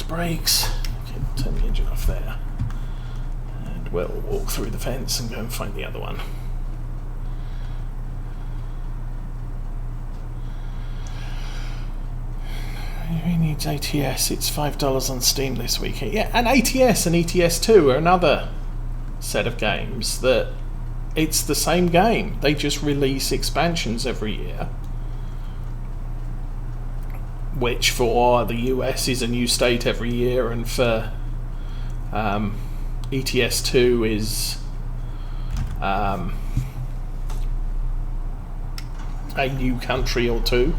brakes. Okay, turn the engine off there. And we'll walk through the fence and go and find the other one. Who needs ATS? It's $5 on Steam this weekend. Yeah, and ATS and ETS2 are another set of games that it's the same game. They just release expansions every year, which for the US is a new state every year, and for ETS2 is a new country or two.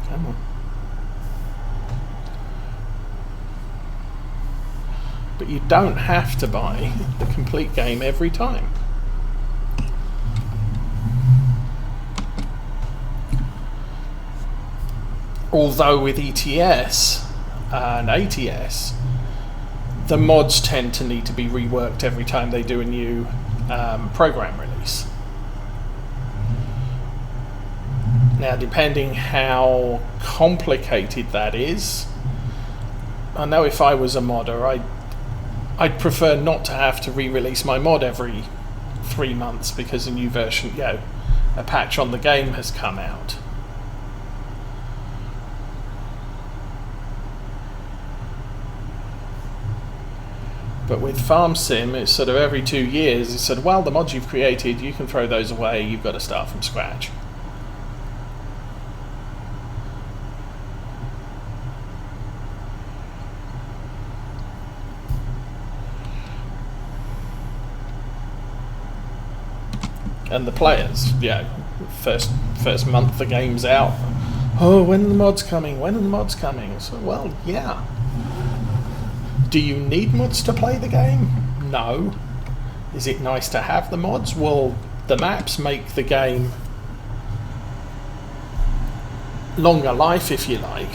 Come on. But you don't have to buy the complete game every time. Although with ETS and ATS, the mods tend to need to be reworked every time they do a new program release. Now, depending how complicated that is, I know if I was a modder, I'd prefer not to have to re-release my mod every 3 months because a new version, a patch on the game has come out. But with Farm Sim, it's sort of every 2 years, it's sort of, well, the mods you've created, you can throw those away, you've got to start from scratch. And the players, first month the game's out, oh, when are the mods coming? When are the mods coming? So, well, yeah. Do you need mods to play the game? No. Is it nice to have the mods? Well, the maps make the game longer life, if you like.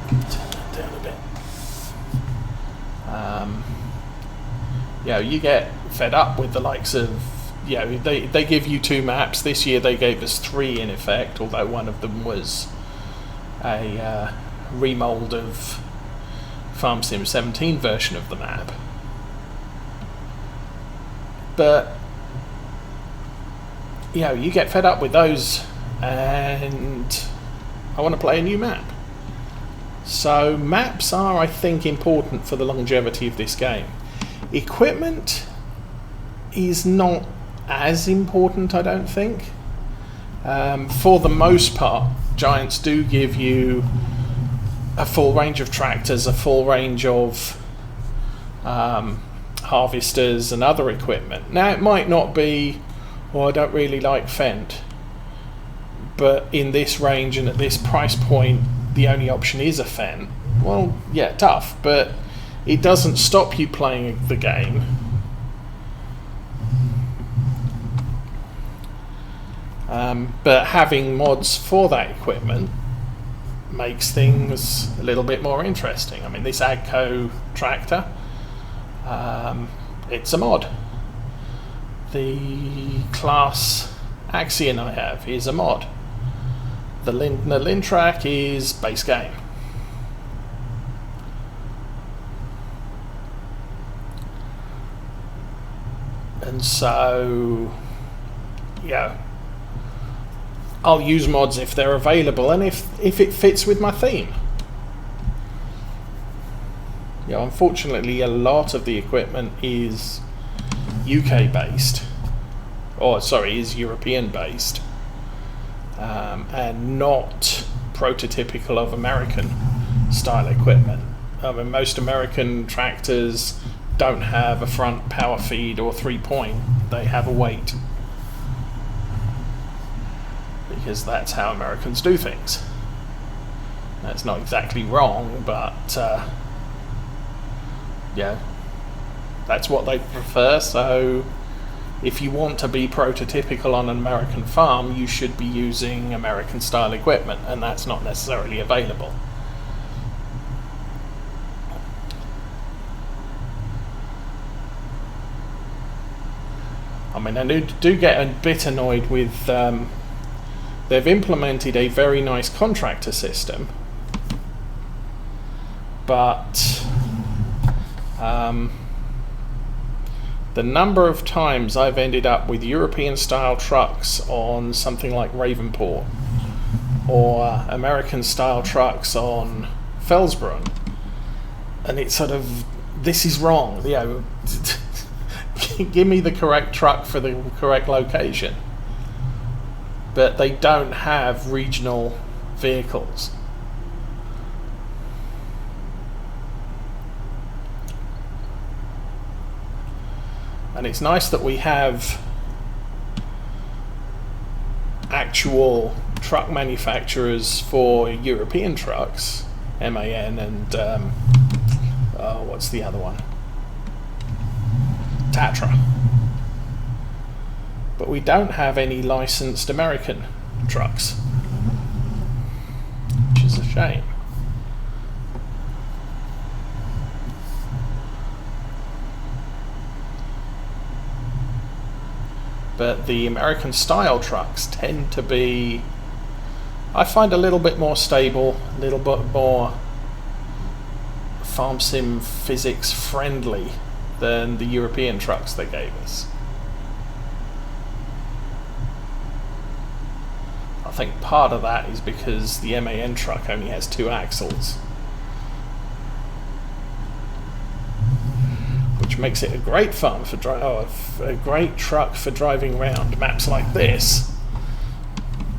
Turn that down a bit. You get fed up with the likes of, they give you 2 maps. This year they gave us 3 in effect, although one of them was a remold of Farm Sim 17 version of the map. But you get fed up with those, and I want to play a new map. So maps are, I think, important for the longevity of this game. Equipment is not as important, I don't think. For the most part, Giants do give you a full range of tractors, a full range of harvesters and other equipment. Now, it might not be, I don't really like Fendt, but in this range and at this price point, the only option is a Fendt. Well, yeah, tough, but it doesn't stop you playing the game. But having mods for that equipment makes things a little bit more interesting. I mean, this Agco tractor, it's a mod. The class Axion I have is a mod. The Lindner Lintrack is base game. And so, I'll use mods if they're available and if it fits with my theme. Unfortunately, a lot of the equipment is UK based, is European based, and not prototypical of American style equipment. I mean, most American tractors don't have a front power feed or 3-point, they have a weight. Because that's how Americans do things. That's not exactly wrong, but that's what they prefer. So if you want to be prototypical on an American farm, you should be using American style equipment, and that's not necessarily available. I mean, I do get a bit annoyed with they've implemented a very nice contractor system, but the number of times I've ended up with European style trucks on something like Ravenport, or American style trucks on Felsbrunn, and it's sort of, this is wrong, you know, give me the correct truck for the correct location. But they don't have regional vehicles. And it's nice that we have actual truck manufacturers for European trucks, MAN and what's the other one? Tatra. But we don't have any licensed American trucks, which is a shame. But the American style trucks tend to be, I find, a little bit more stable, a little bit more farm sim physics friendly than the European trucks they gave us. I think part of that is because the MAN truck only has 2 axles, which makes it a great fun for a great truck for driving around maps like this.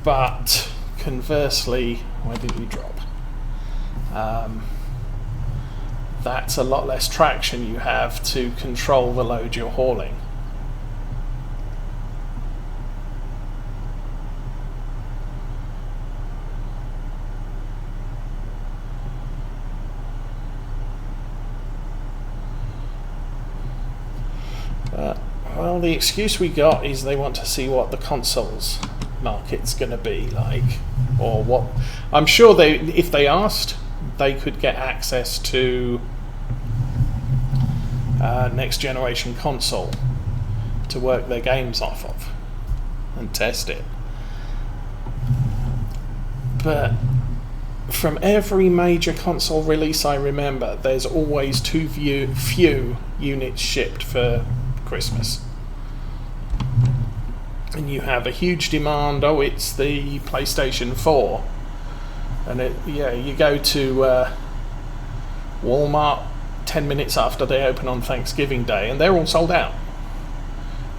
But conversely, where did we drop? That's a lot less traction you have to control the load you're hauling. Well, the excuse we got is they want to see what the consoles market's going to be like, or what. I'm sure if they asked, they could get access to next generation console to work their games off of and test it. But from every major console release I remember, there's always too few units shipped for Christmas. And you have a huge demand. Oh, it's the PlayStation 4, and you go to Walmart 10 minutes after they open on Thanksgiving Day, and they're all sold out.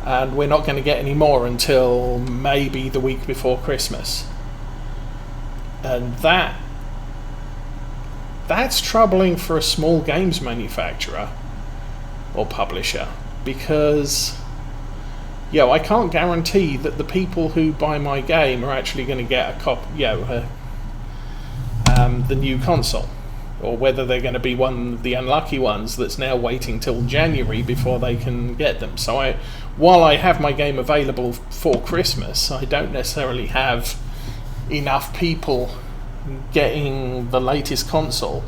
And we're not going to get any more until maybe the week before Christmas. And that's troubling for a small games manufacturer or publisher, because I can't guarantee that the people who buy my game are actually going to get the new console, or whether they're going to be one of the unlucky ones that's now waiting till January before they can get them. So while I have my game available for Christmas, I don't necessarily have enough people getting the latest console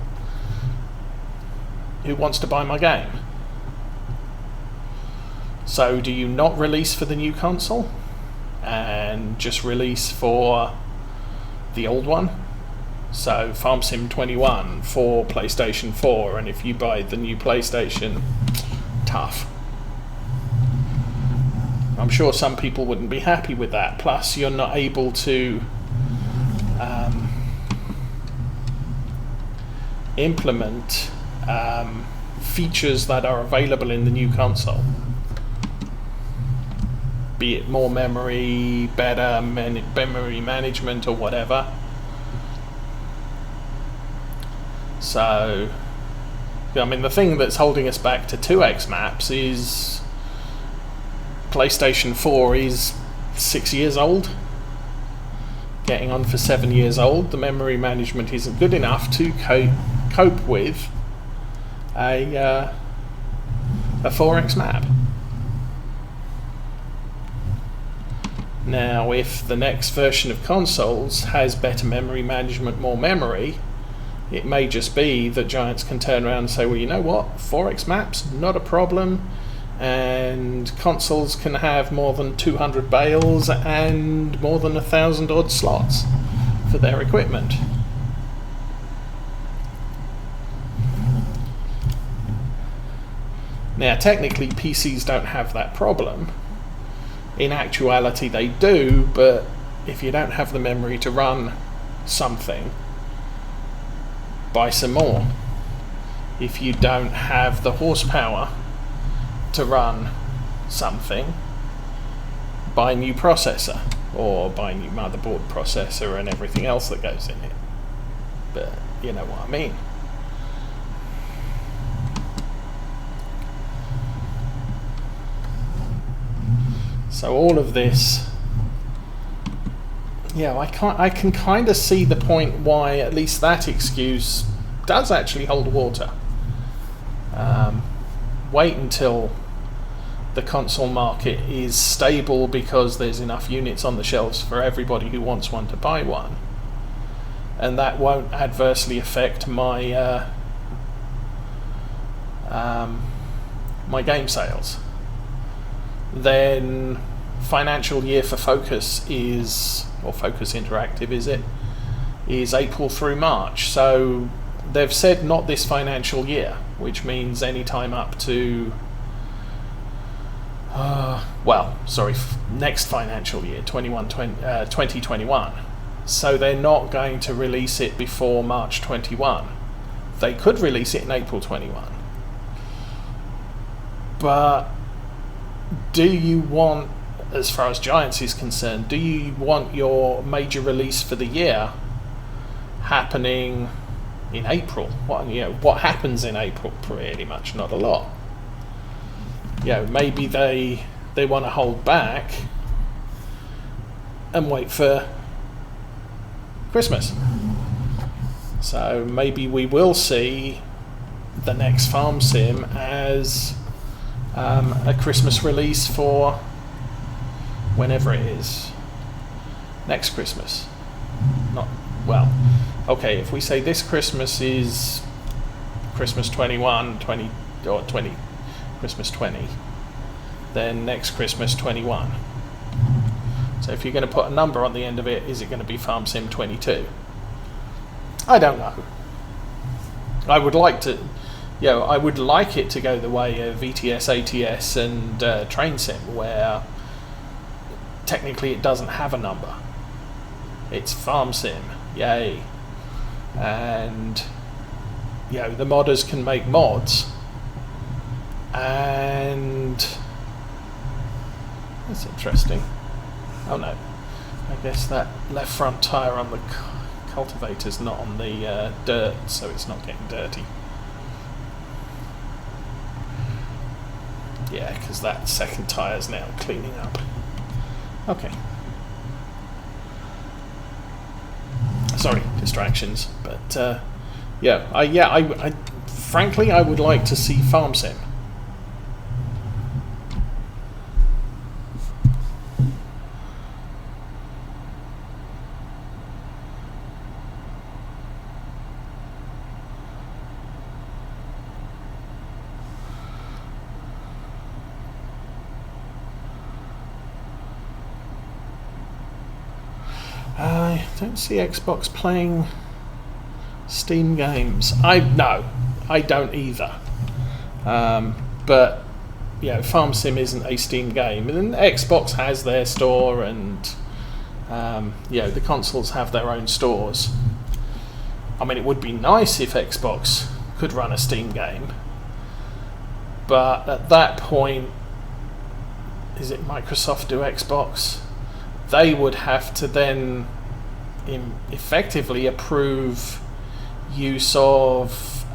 who wants to buy my game. So do you not release for the new console and just release for the old one? So Farm Sim 21 for PlayStation 4, and if you buy the new PlayStation, tough. I'm sure some people wouldn't be happy with that. Plus you're not able to implement features that are available in the new console. Be it more memory, better memory management, or whatever. So, I mean, the thing that's holding us back to 2x maps is PlayStation 4 is 6 years old, getting on for 7 years old. The memory management isn't good enough to cope with a 4x map. Now, if the next version of consoles has better memory management, more memory, it may just be that Giants can turn around and say, well, you know what, 4x maps, not a problem, and consoles can have more than 200 bales and more than 1,000 odd slots for their equipment. Now, technically, PCs don't have that problem. In actuality, they do, but if you don't have the memory to run something, buy some more. If you don't have the horsepower to run something, buy a new processor, or buy a new motherboard processor and everything else that goes in it. But you know what I mean. So all of this, yeah, I can kind of see the point why at least that excuse does actually hold water. Wait until the console market is stable because there's enough units on the shelves for everybody who wants one to buy one, and that won't adversely affect my my game sales. Then financial year for Focus is, or Focus Interactive is April through March. So they've said not this financial year, which means any time up to next financial year, 2021. So they're not going to release it before March 21. They could release it in April 21. But do you want, as far as Giants is concerned, do you want your major release for the year happening in April? What happens in April? Pretty much not a lot. Maybe they want to hold back and wait for Christmas. So maybe we will see the next Farm Sim as a Christmas release for whenever it is. Next Christmas. If we say this Christmas is Christmas 21, 20, or 20, Christmas 20, then next Christmas 21. So if you're going to put a number on the end of it, is it going to be Farm Sim 22? I don't know. I would like it to go the way of ETS, ATS, and Train Sim, where technically it doesn't have a number. It's Farm Sim, yay. And the modders can make mods, and that's interesting. Oh no, I guess that left front tyre on the cultivator's not on the dirt, so it's not getting dirty. Yeah, because that second tyre's now cleaning up. Okay. Sorry, distractions, but I frankly I would like to see Farm Sim. I don't see Xbox playing Steam games. I don't either. But Farm Sim isn't a Steam game, and Xbox has their store, and the consoles have their own stores. I mean, it would be nice if Xbox could run a Steam game, but at that point, is it Microsoft do Xbox? They would have to then effectively approve use of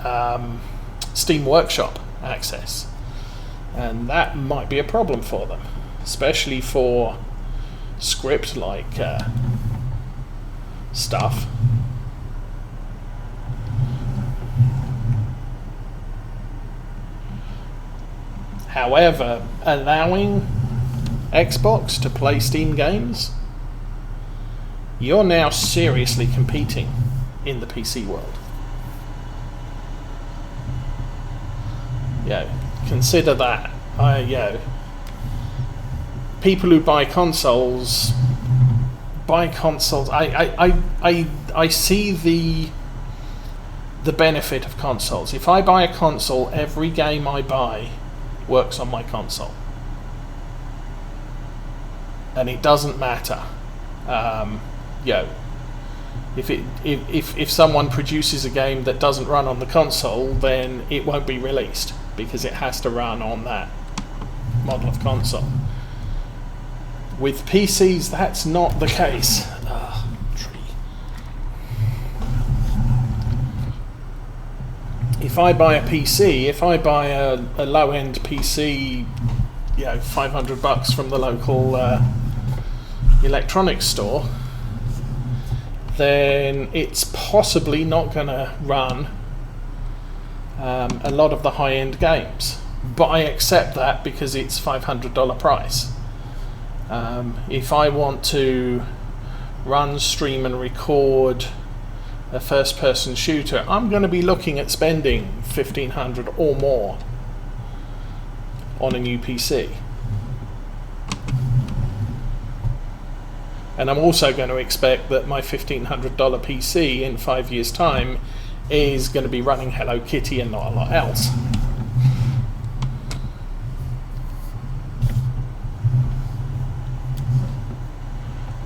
Steam Workshop access, and that might be a problem for them, especially for script-like stuff. However, allowing Xbox to play Steam games, you're now seriously competing in the PC world. Consider that. People who buy consoles. I see the benefit of consoles. If I buy a console, every game I buy works on my console. And it doesn't matter. If someone produces a game that doesn't run on the console, then it won't be released because it has to run on that model of console. With PCs, that's not the case. If I buy a PC, if I buy a low-end PC, $500 from the local electronics store, then it's possibly not going to run a lot of the high-end games. But I accept that because it's $500 price. If I want to run, stream and record a first-person shooter, I'm going to be looking at spending $1,500 or more on a new PC. And I'm also going to expect that my $1,500 PC in 5 years' time is going to be running Hello Kitty and not a lot else.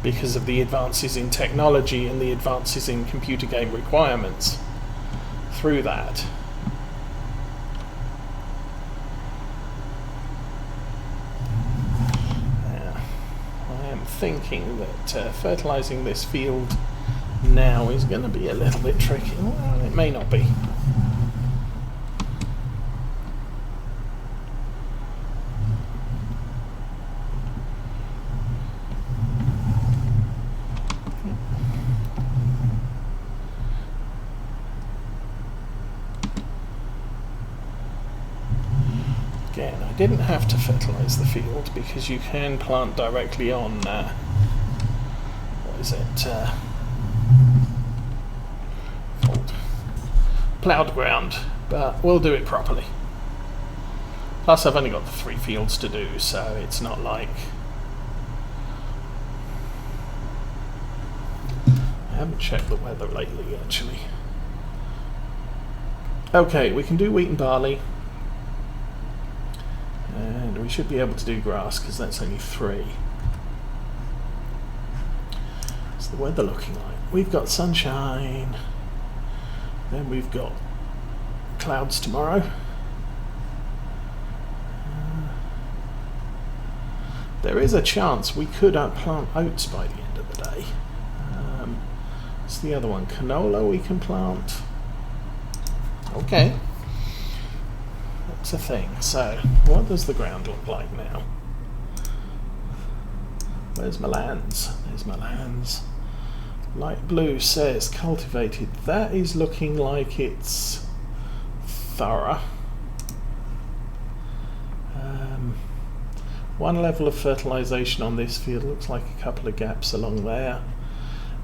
Because of the advances in technology and the advances in computer game requirements through that. I am thinking that fertilizing this field now is going to be a little bit tricky. Well, it may not be. Again, I didn't have to fertilize the field because you can plant directly on plowed ground, but we'll do it properly. Plus I've only got the 3 fields to do, so it's not like I haven't checked the weather lately actually. Okay, we can do wheat and barley. And we should be able to do grass because that's only 3. What's the weather looking like? We've got sunshine. Then we've got clouds tomorrow. There is a chance we could plant oats by the end of the day. What's the other one? Canola we can plant. Okay. That's a thing. So, what does the ground look like now? Where's my lands? There's my lands. Light blue says cultivated. That is looking like it's thorough. 1 level of fertilization on this field. Looks like a couple of gaps along there.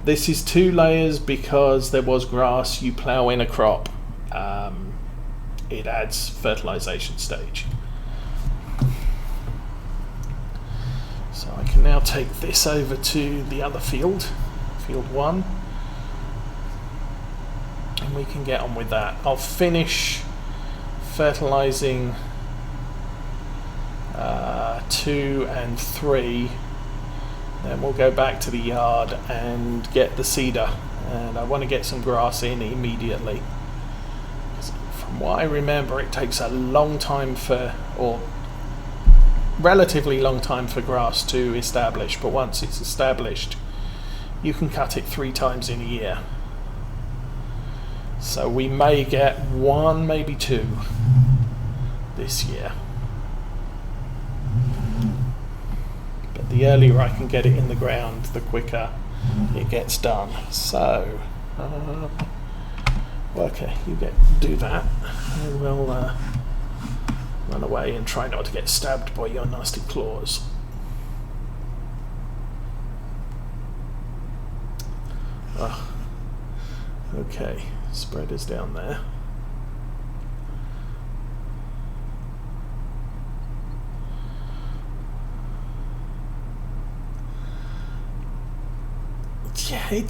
This is 2 layers because there was grass. You plow in a crop. It adds fertilization stage. So I can now take this over to the other field, field 1, and we can get on with that. I'll finish fertilizing 2 and 3, then we'll go back to the yard and get the seeder, and I want to get some grass in immediately. From what I remember, it takes a long time relatively long time for grass to establish, but once it's established you can cut it 3 times in a year. So we may get 1, maybe 2 this year. But the earlier I can get it in the ground, the quicker it gets done. So okay, you do that, and we'll run away and try not to get stabbed by your nasty claws. Okay, spreaders down there. Yeah,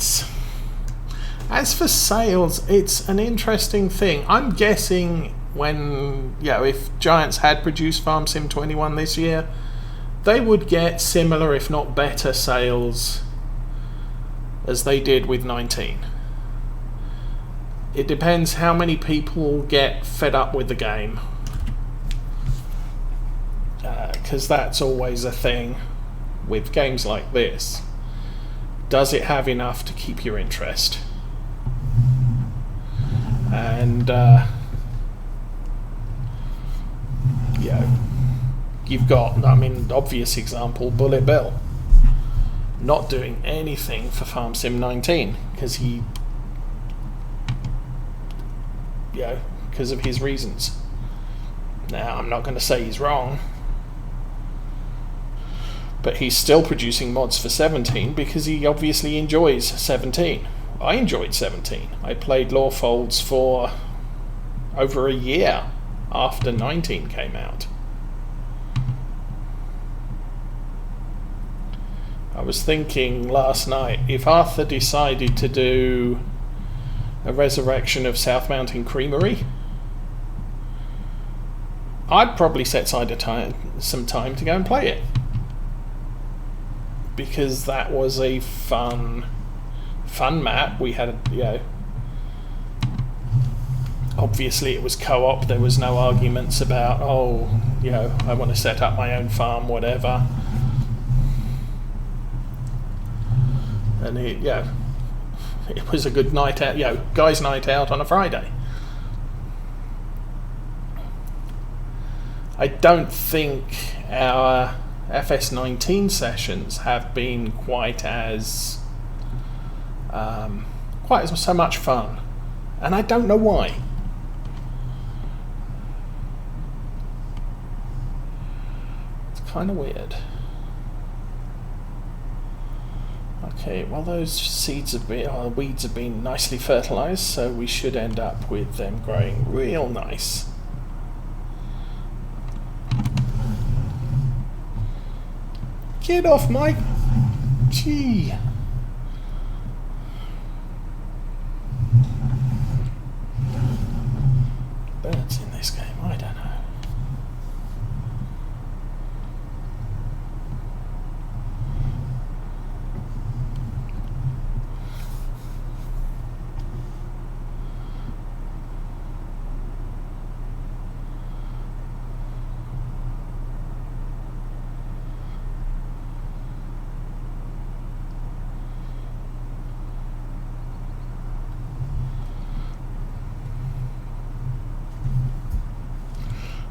as for sales, it's an interesting thing. I'm guessing when, if Giants had produced Farm Sim 21 this year, they would get similar, if not better, sales as they did with 19. It depends how many people get fed up with the game, because that's always a thing with games like this. Does it have enough to keep your interest? And you've got, obvious example, Bullet Bill not doing anything for Farm Sim 19 because because of his reasons. Now, I'm not going to say he's wrong, but he's still producing mods for 17 because he obviously enjoys 17. I enjoyed 17. I played Lawfolds for over a year after 19 came out. I was thinking last night, if Arthur decided to do a resurrection of South Mountain Creamery, I'd probably set aside some time to go and play it, because that was a fun map. We had obviously it was co-op. There was no arguments about I want to set up my own farm, whatever. And it was a good night out, guys' night out on a Friday. I don't think our FS19 sessions have been quite as so much fun, and I don't know why. It's kind of weird. Okay, well, those weeds have been nicely fertilized, so we should end up with them growing real nice. Get off my... Gee. Birds in this game, I don't know.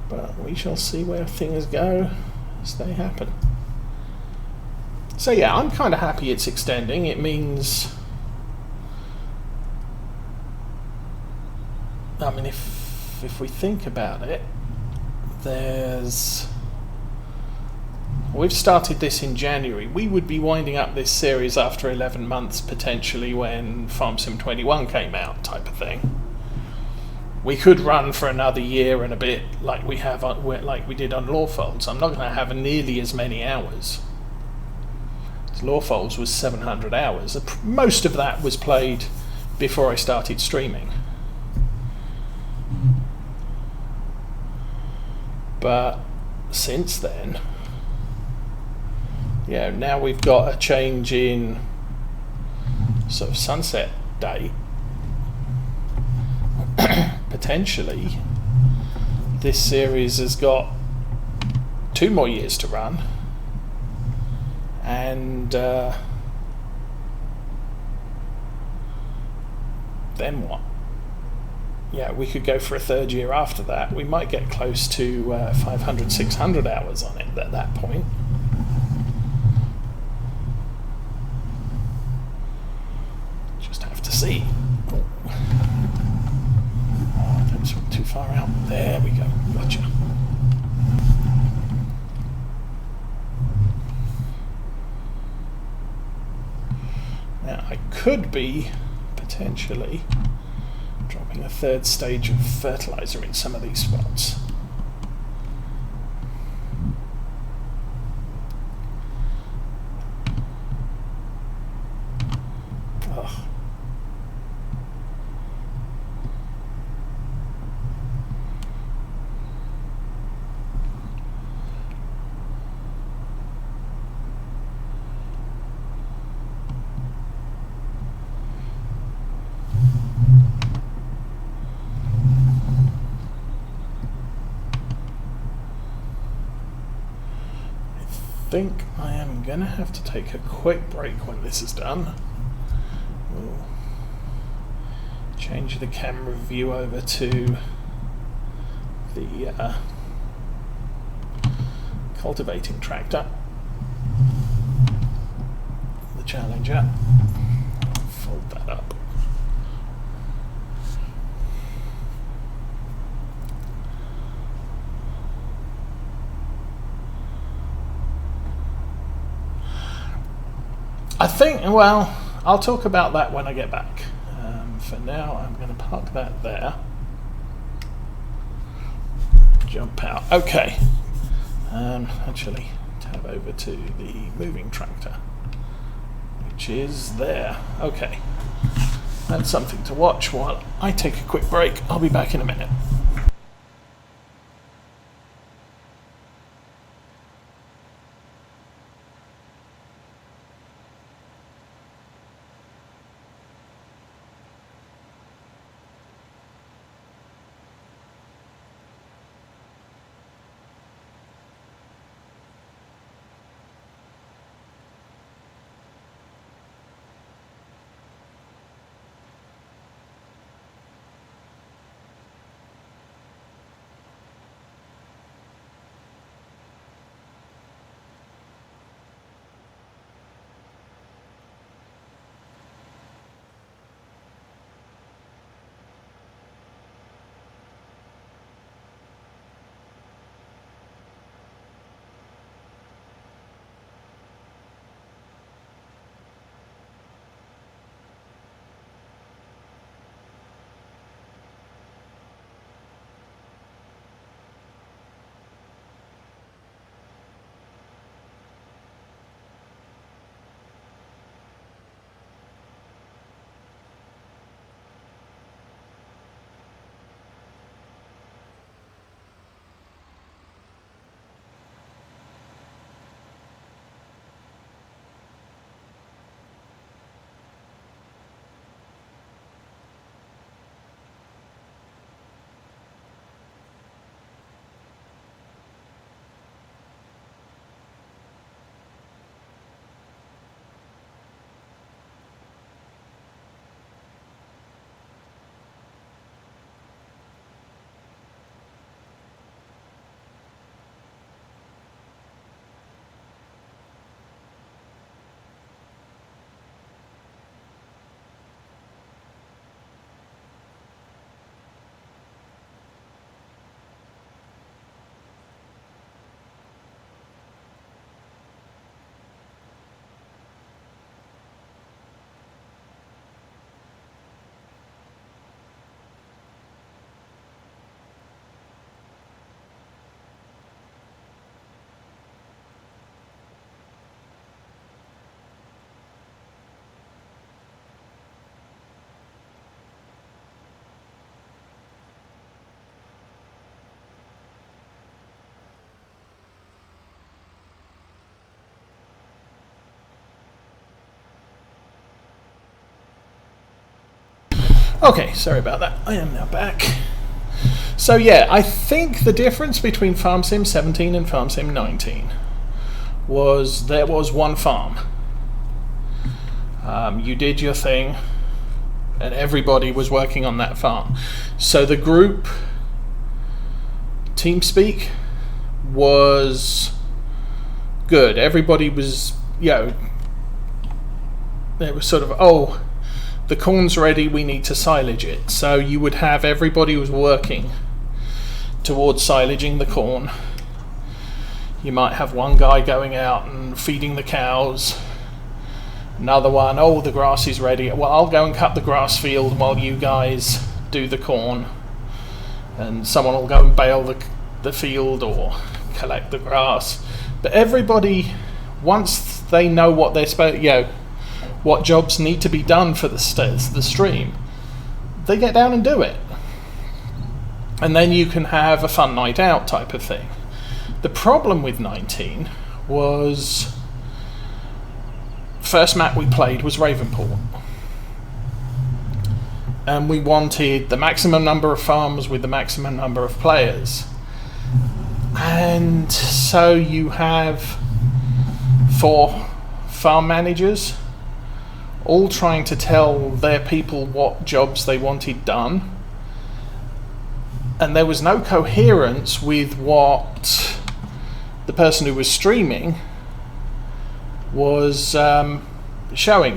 But we shall see where things go as they happen. So yeah, I'm kind of happy it's extending. It means, if we think about it, we've started this in January. We would be winding up this series after 11 months potentially when Farm Sim 21 came out, type of thing. We could run for another year and a bit, like we did on Lawfolds. I'm not going to have nearly as many hours. Lawfolds was 700 hours. Most of that was played before I started streaming. But since then, now we've got a change in sort of sunset date. Potentially, this series has got 2 more years to run, and then what? We could go for a 3rd year after that. We might get close to 500, 600 hours on it at that point. Just have to see. Too far out. There we go. Gotcha. Now I could be potentially dropping a 3rd stage of fertilizer in some of these spots. think I am going to have to take a quick break when this is done. We'll change the camera view over to the cultivating tractor, the Challenger. Fold that up. I think, well, I'll talk about that when I get back. For now, I'm going to park that there. Jump out. Okay. Actually, tab over to the moving tractor, which is there. Okay. That's something to watch while I take a quick break. I'll be back in a minute. Okay, sorry about that. I am now back. So yeah, I think the difference between Farm Sim 17 and Farm Sim 19 was there was one farm. You did your thing, and everybody was working on that farm. So the group TeamSpeak was good. Everybody was, it was sort of, oh, the corn's ready, we need to silage it. So you would have everybody was working towards silaging the corn. You might have one guy going out and feeding the cows, another one, oh, the grass is ready, well, I'll go and cut the grass field while you guys do the corn, and someone will go and bale the field or collect the grass. But everybody, once they know what they're supposed, what jobs need to be done for the stream, they get down and do it. And then you can have a fun night out type of thing. The problem with 19 was, first map we played was Ravenport. And we wanted the maximum number of farms with the maximum number of players. And so you have for farm managers, all trying to tell their people what jobs they wanted done, and there was no coherence with what the person who was streaming was showing.